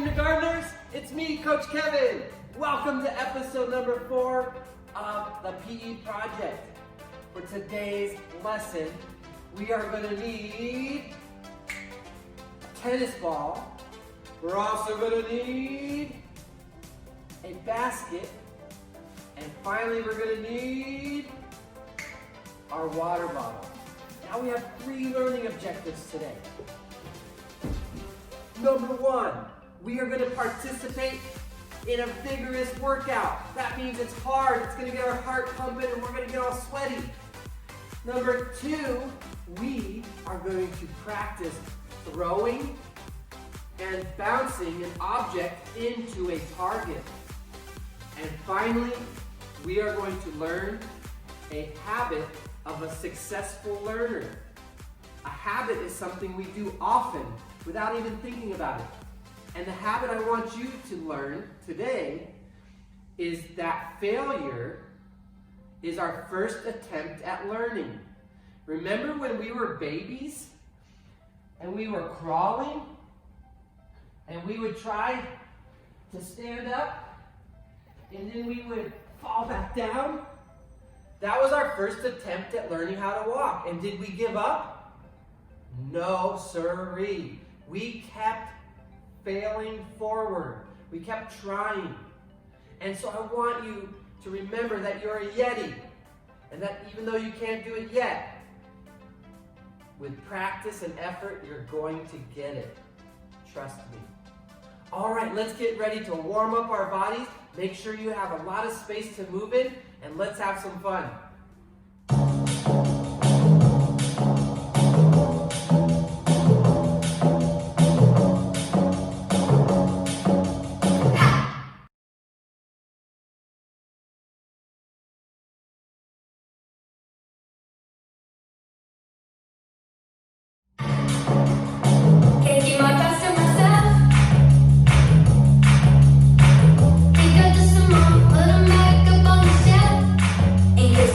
kindergartners, it's me, Coach Kevin. Welcome to episode number 4 of the PE project. For today's lesson, we are going to need a tennis ball. We're also going to need a basket. And finally, we're going to need our water bottle. Now we have 3 learning objectives today. Number 1, we are going to participate in a vigorous workout. That means it's hard, it's going to get our heart pumping, and we're going to get all sweaty. Number 2, we are going to practice throwing and bouncing an object into a target. And finally, we are going to learn a habit of a successful learner. A habit is something we do often without even thinking about it. And the habit I want you to learn today is that failure is our first attempt at learning. Remember when we were babies and we were crawling and we would try to stand up and then we would fall back down? That was our first attempt at learning how to walk. And did we give up? No, sirree. We kept failing forward. We kept trying. And so I want you to remember that you're a Yeti. And that even though you can't do it yet, with practice and effort, you're going to get it. Trust me. All right, let's get ready to warm up our bodies. Make sure you have a lot of space to move in, and let's have some fun. He got the some more, put him back up on the shelf. Ain't his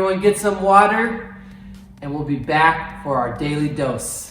everyone get some water, and we'll be back for our daily dose.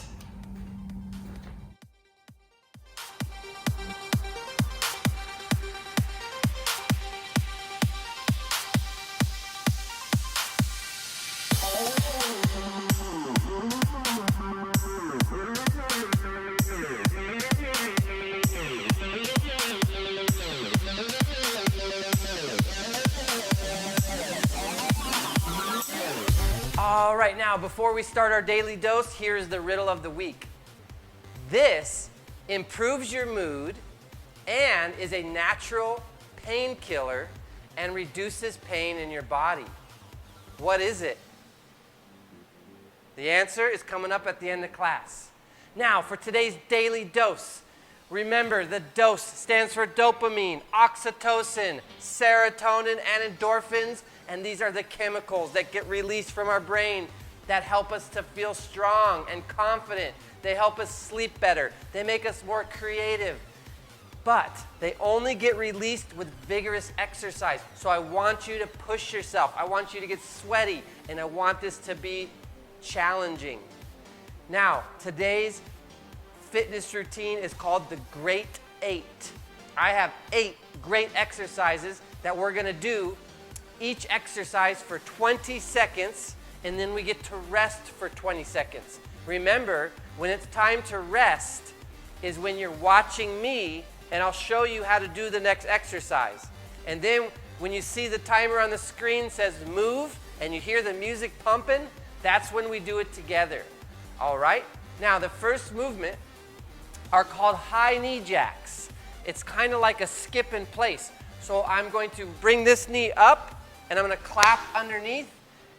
All right, now before we start our daily dose, here's the riddle of the week. This improves your mood and is a natural painkiller and reduces pain in your body. What is it? The answer is coming up at the end of class. Now, for today's daily dose, remember the dose stands for dopamine, oxytocin, serotonin, and endorphins. And these are the chemicals that get released from our brain that help us to feel strong and confident. They help us sleep better. They make us more creative. But they only get released with vigorous exercise. So I want you to push yourself. I want you to get sweaty. And I want this to be challenging. Now, today's fitness routine is called the Great 8. I have 8 great exercises that we're going to do. Each exercise for 20 seconds, and then we get to rest for 20 seconds. Remember, when it's time to rest is when you're watching me, and I'll show you how to do the next exercise. And then when you see the timer on the screen says move, and you hear the music pumping, that's when we do it together. All right? Now, the first movement are called high knee jacks. It's kind of like a skip in place. So I'm going to bring this knee up, and I'm going to clap underneath,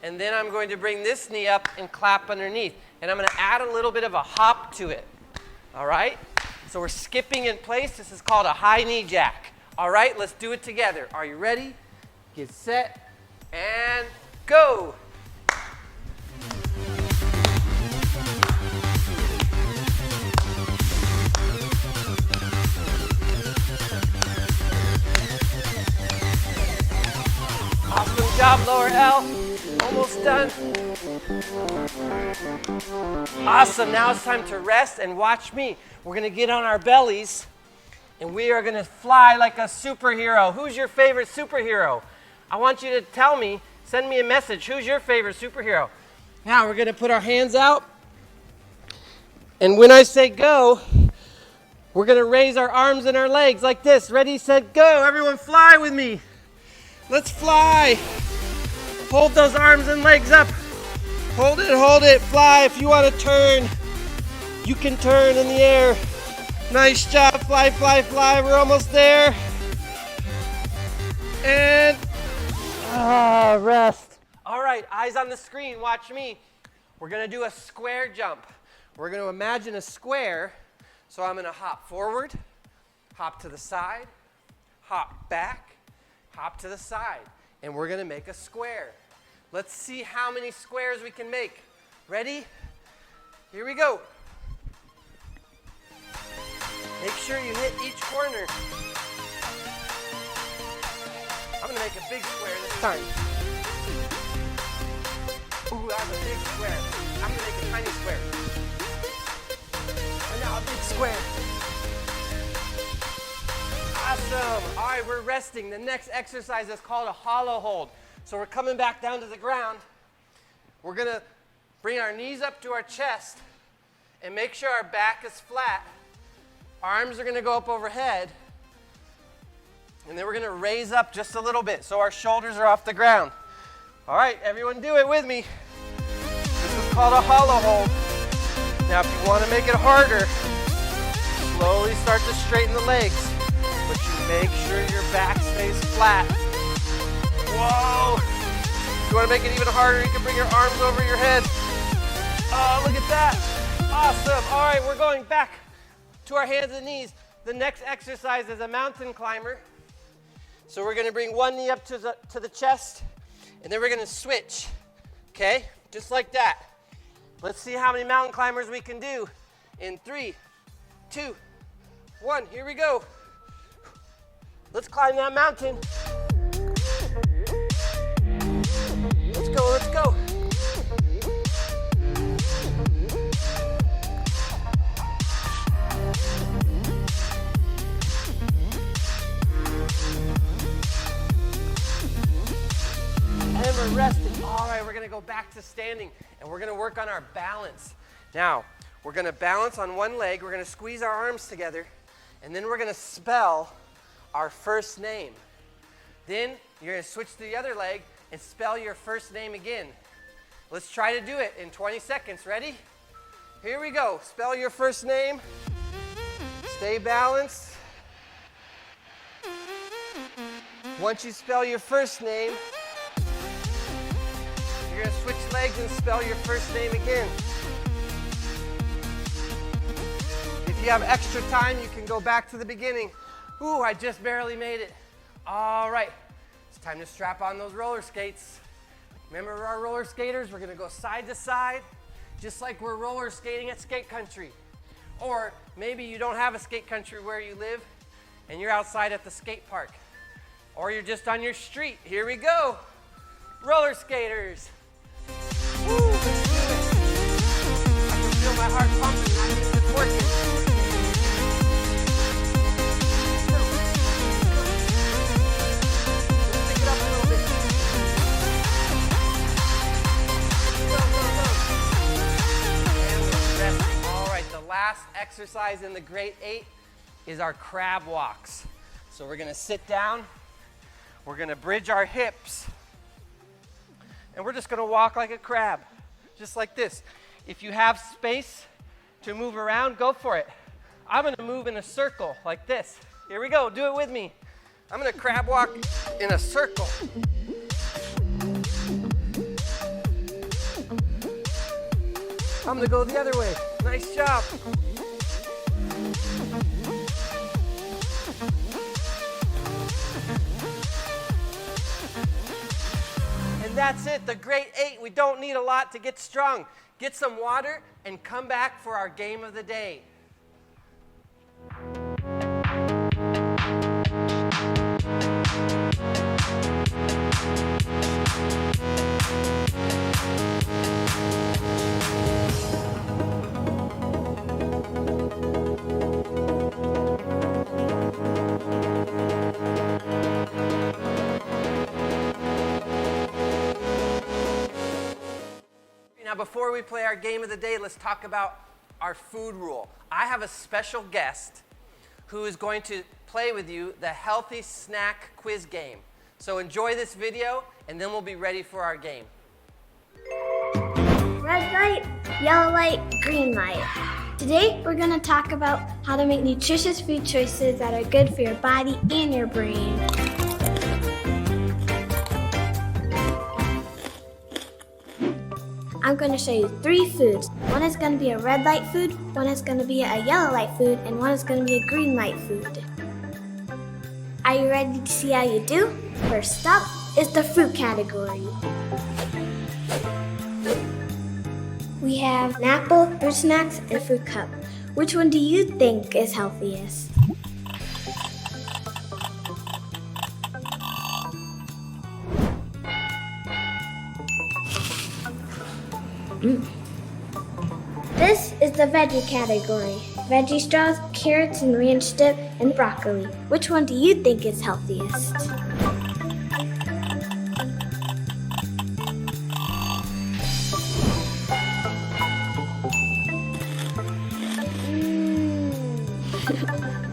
and then I'm going to bring this knee up and clap underneath. And I'm going to add a little bit of a hop to it. All right? So we're skipping in place. This is called a high knee jack. All right, let's do it together. Are you ready? Get set, and go. Awesome job, lower L. Almost done. Awesome, now it's time to rest and watch me. We're gonna get on our bellies and we are gonna fly like a superhero. Who's your favorite superhero? I want you to tell me, send me a message. Who's your favorite superhero? Now we're gonna put our hands out, and when I say go, we're gonna raise our arms and our legs like this. Ready, set, go. Everyone fly with me. Let's fly. Hold those arms and legs up. Hold it, fly. If you want to turn, you can turn in the air. Nice job, fly, fly, fly. We're almost there. And rest. All right, eyes on the screen, watch me. We're gonna do a square jump. We're gonna imagine a square. So I'm gonna hop forward, hop to the side, hop back, hop to the side, and we're gonna make a square. Let's see how many squares we can make. Ready? Here we go. Make sure you hit each corner. I'm gonna make a big square this time. Ooh, that's a big square. I'm gonna make a tiny square. And now a big square. Awesome. All right, we're resting. The next exercise is called a hollow hold. So we're coming back down to the ground. We're going to bring our knees up to our chest and make sure our back is flat. Arms are going to go up overhead. And then we're going to raise up just a little bit so our shoulders are off the ground. All right, everyone do it with me. This is called a hollow hold. Now, if you want to make it harder, slowly start to straighten the legs. But you make sure your back stays flat. Whoa! If you want to make it even harder, you can bring your arms over your head. Oh, look at that. Awesome. All right, we're going back to our hands and knees. The next exercise is a mountain climber. So we're going to bring one knee up to the chest, and then we're going to switch. Okay? Just like that. Let's see how many mountain climbers we can do. In 3, 2, 1. Here we go. Let's climb that mountain. Let's go, let's go. we're resting. All right, we're gonna go back to standing, and we're gonna work on our balance. Now, we're gonna balance on one leg, we're gonna squeeze our arms together, and then we're gonna spell our first name. Then you're gonna switch to the other leg and spell your first name again. Let's try to do it in 20 seconds. Ready? Here we go. Spell your first name. Stay balanced. Once you spell your first name, you're gonna switch legs and spell your first name again. If you have extra time, you can go back to the beginning. Ooh, I just barely made it. All right, it's time to strap on those roller skates. Remember our roller skaters? We're gonna go side to side, just like we're roller skating at skate country. Or maybe you don't have a skate country where you live and you're outside at the skate park. Or you're just on your street. Here we go. Roller skaters. Woo, let's do it. I can feel my heart pumping. I think it's working. Let's pick it up a little bit. Go, go, go. And we're resting. All right, the last exercise in the Great 8 is our crab walks. So we're gonna sit down. We're gonna bridge our hips, and we're just gonna walk like a crab, just like this. If you have space to move around, go for it. I'm gonna move in a circle like this. Here we go, do it with me. I'm gonna crab walk in a circle. I'm gonna go the other way. Nice job. And that's it, the Great 8. We don't need a lot to get strong. Get some water and come back for our game of the day. Now, before we play our game of the day, let's talk about our food rule. I have a special guest who is going to play with you the healthy snack quiz game. So enjoy this video, and then we'll be ready for our game. Red light, yellow light, green light. Today, we're going to talk about how to make nutritious food choices that are good for your body and your brain. I'm going to show you 3 foods. One is going to be a red light food, one is going to be a yellow light food, and one is going to be a green light food. Are you ready to see how you do? First up is the fruit category. We have an apple, fruit snacks, and a fruit cup. Which one do you think is healthiest? This is the veggie category. Veggie straws, carrots and ranch dip, and broccoli. Which one do you think is healthiest?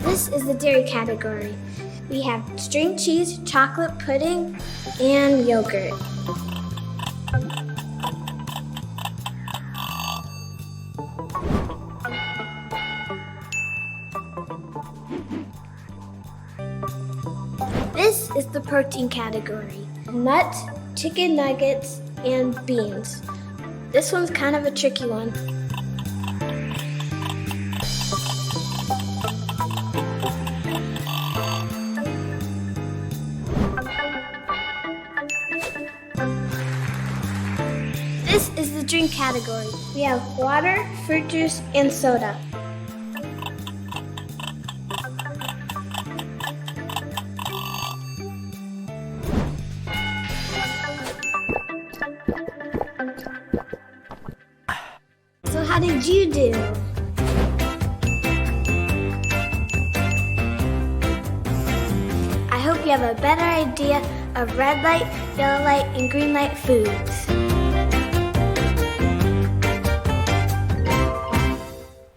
This is the dairy category. We have string cheese, chocolate pudding, and yogurt. This is the protein category. Nuts, chicken nuggets, and beans. This one's kind of a tricky one. This is the drink category. We have water, fruit juice, and soda. So how did you do? I hope you have a better idea of red light, yellow light, and green light foods.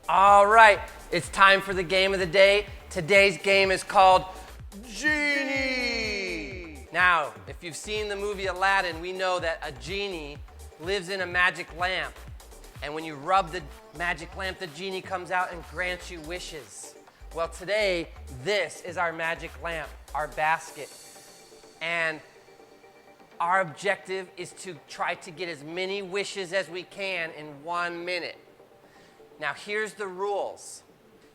All right, it's time for the game of the day. Today's game is called Genie. Now, if you've seen the movie Aladdin, we know that a genie lives in a magic lamp. And when you rub the magic lamp, the genie comes out and grants you wishes. Well, today, this is our magic lamp, our basket. And our objective is to try to get as many wishes as we can in 1 minute. Now, here's the rules.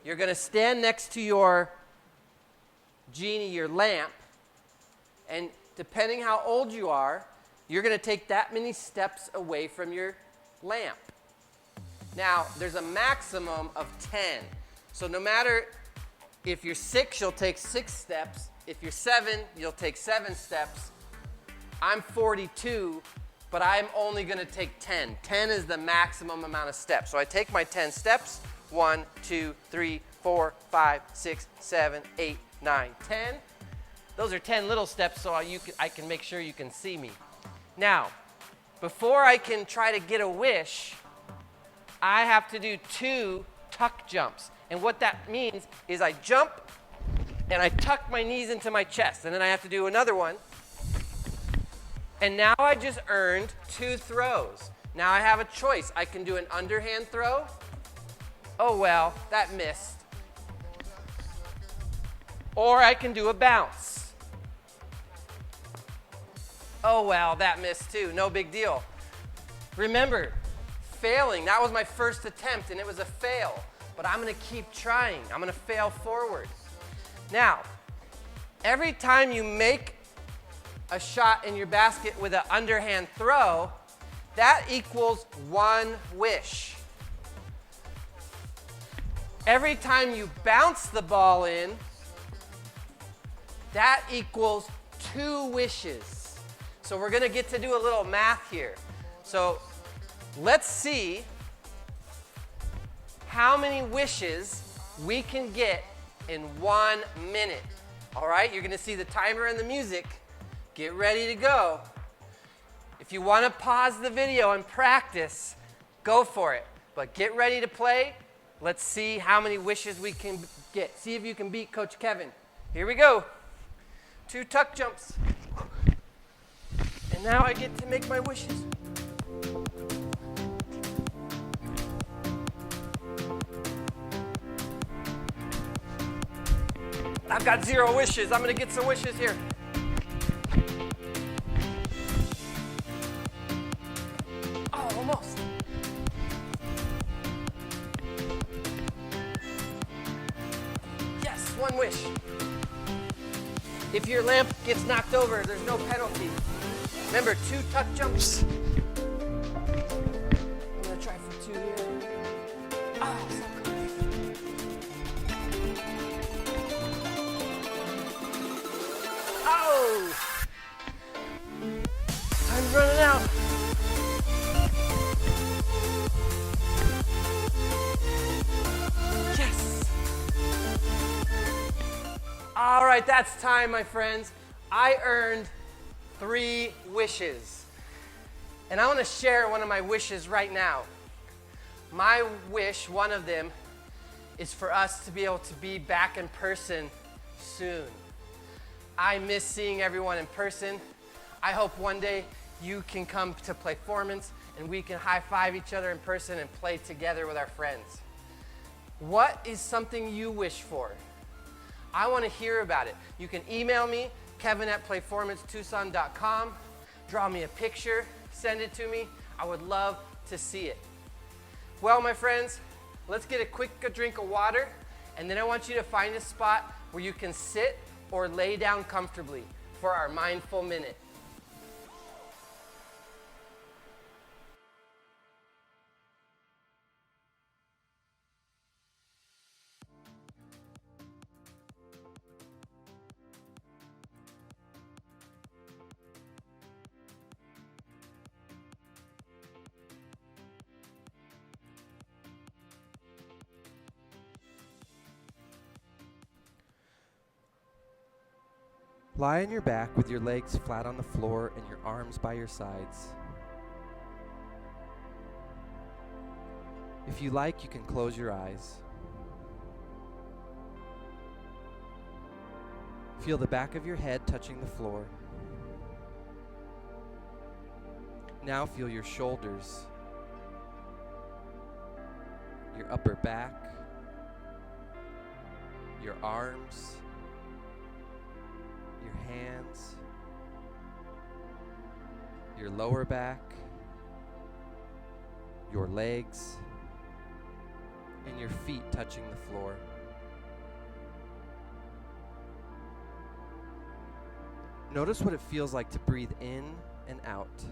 You're going to stand next to your genie, your lamp, and depending how old you are, you're going to take that many steps away from your lamp. Now, there's a maximum of 10. So no matter if you're 6, you'll take 6 steps. If you're 7, you'll take 7 steps. I'm 42, but I'm only going to take 10. 10 is the maximum amount of steps. So I take my 10 steps. 1, 2, 3, 4, 5, 6, 7, 8, 9, 10. Those are 10 little steps, so I can make sure you can see me. Now, before I can try to get a wish, I have to do 2 tuck jumps. And what that means is I jump and I tuck my knees into my chest. And then I have to do another one. And now I just earned 2 throws. Now I have a choice. I can do an underhand throw. Oh well, that missed. Or I can do a bounce. Oh well, that missed too. No big deal. Remember, failing, that was my first attempt and it was a fail. But I'm going to keep trying. I'm going to fail forward. Now, every time you make a shot in your basket with an underhand throw, that equals 1 wish. Every time you bounce the ball in, that equals 2 wishes. So we're going to get to do a little math here. So let's see how many wishes we can get in 1 minute. All right, you're going to see the timer and the music. Get ready to go. If you want to pause the video and practice, go for it. But get ready to play. Let's see how many wishes we can get. See if you can beat Coach Kevin. Here we go. 2 tuck jumps. And now I get to make my wishes. I've got 0 wishes. I'm going to get some wishes here. Oh, almost. Yes, 1 wish. If your lamp gets knocked over, there's no penalty. Remember, 2 tuck jumps. I'm going to try for 2 here. Oh, so close. Oh! Time's running out. Yes! All right, that's time, my friends. I earned 3 wishes. And I want to share one of my wishes right now. My wish, one of them, is for us to be able to be back in person soon. I miss seeing everyone in person. I hope one day you can come to Playformance and we can high-five each other in person and play together with our friends. What is something you wish for? I want to hear about it. You can email me, kevin@playformancetucson.com. Draw me a picture, send it to me. I would love to see it. Well, my friends, let's get a quick drink of water, and then I want you to find a spot where you can sit or lay down comfortably for our mindful minute. Lie on your back with your legs flat on the floor and your arms by your sides. If you like, you can close your eyes. Feel the back of your head touching the floor. Now feel your shoulders, your upper back, your arms, your hands, your lower back, your legs, and your feet touching the floor. Notice what it feels like to breathe in and out.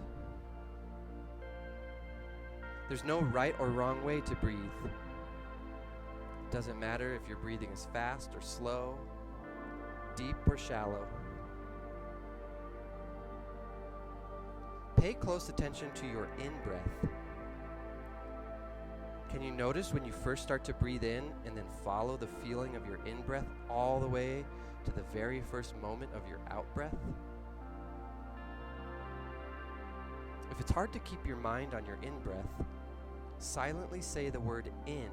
There's no right or wrong way to breathe. It doesn't matter if you're breathing as fast or slow, deep or shallow. Pay close attention to your in-breath. Can you notice when you first start to breathe in and then follow the feeling of your in-breath all the way to the very first moment of your out-breath? If it's hard to keep your mind on your in-breath, silently say the word in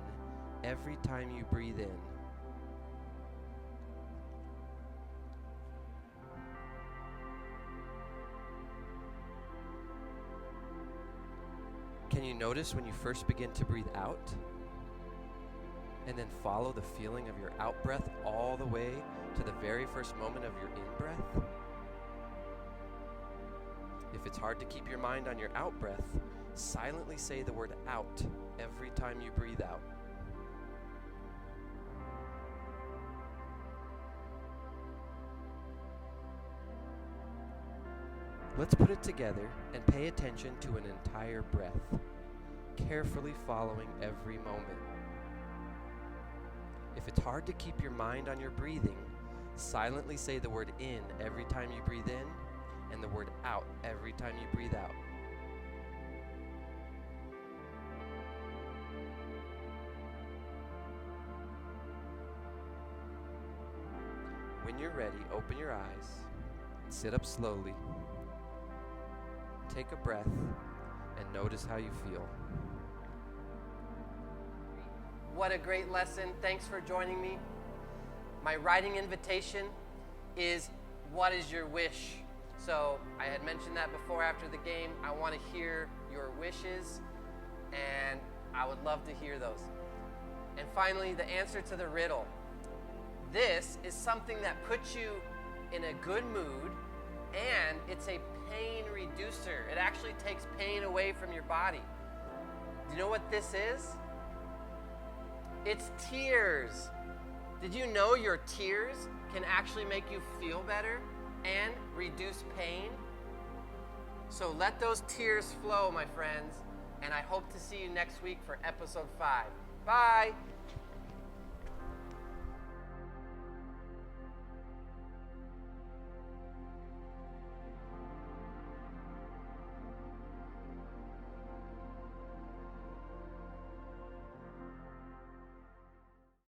every time you breathe in. Can you notice when you first begin to breathe out? And then follow the feeling of your out-breath all the way to the very first moment of your in-breath? If it's hard to keep your mind on your out-breath, silently say the word out every time you breathe out. Let's put it together and pay attention to an entire breath, carefully following every moment. If it's hard to keep your mind on your breathing, silently say the word in every time you breathe in and the word out every time you breathe out. When you're ready, open your eyes and sit up slowly. Take a breath and notice how you feel. What a great lesson. Thanks for joining me. My writing invitation is, what is your wish? So I had mentioned that before after the game. I want to hear your wishes, and I would love to hear those. And finally, the answer to the riddle. This is something that puts you in a good mood, and it's a pain reducer. It actually takes pain away from your body. Do you know what this is? It's tears. Did you know your tears can actually make you feel better and reduce pain? So let those tears flow, my friends, and I hope to see you next week for episode 5. Bye.